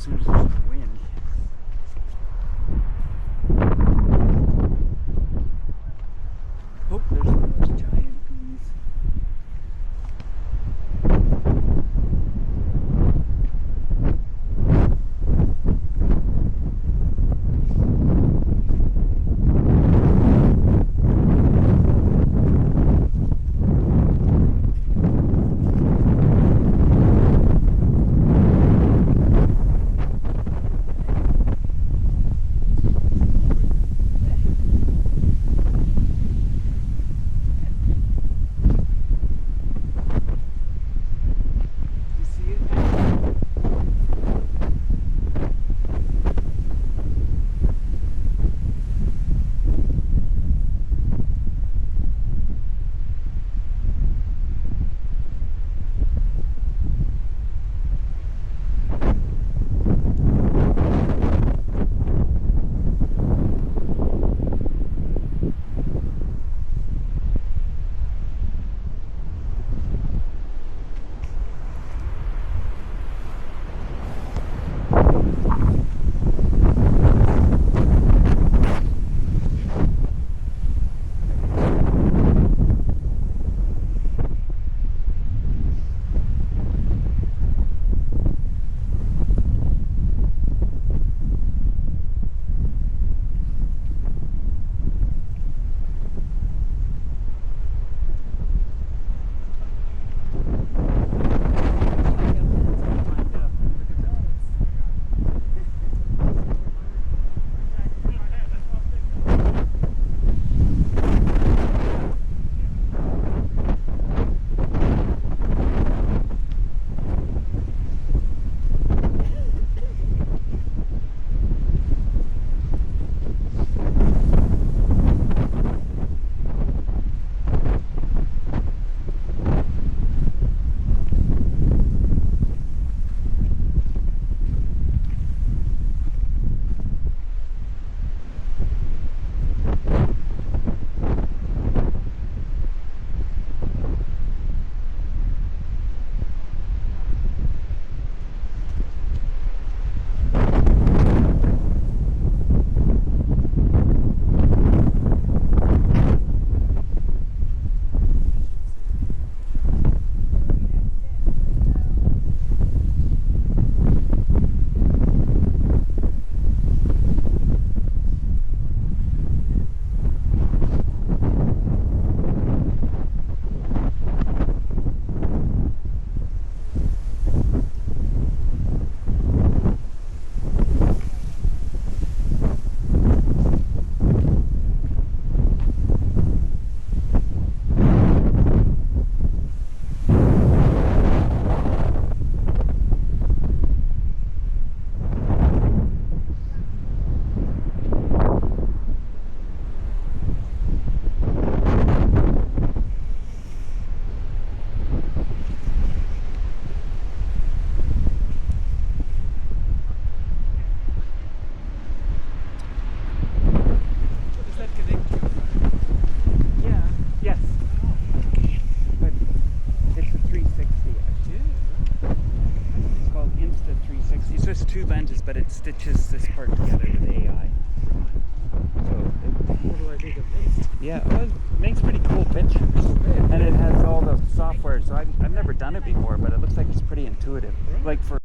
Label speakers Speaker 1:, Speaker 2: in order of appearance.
Speaker 1: as soon as there's no wind. Oh, there's one of those giant bees. Just two lenses, but it stitches this part together with AI. So
Speaker 2: what do I think of this?
Speaker 1: Yeah, well, it makes pretty cool pictures, and it has all the software. So I've never done it before, but it looks like it's pretty intuitive. Like for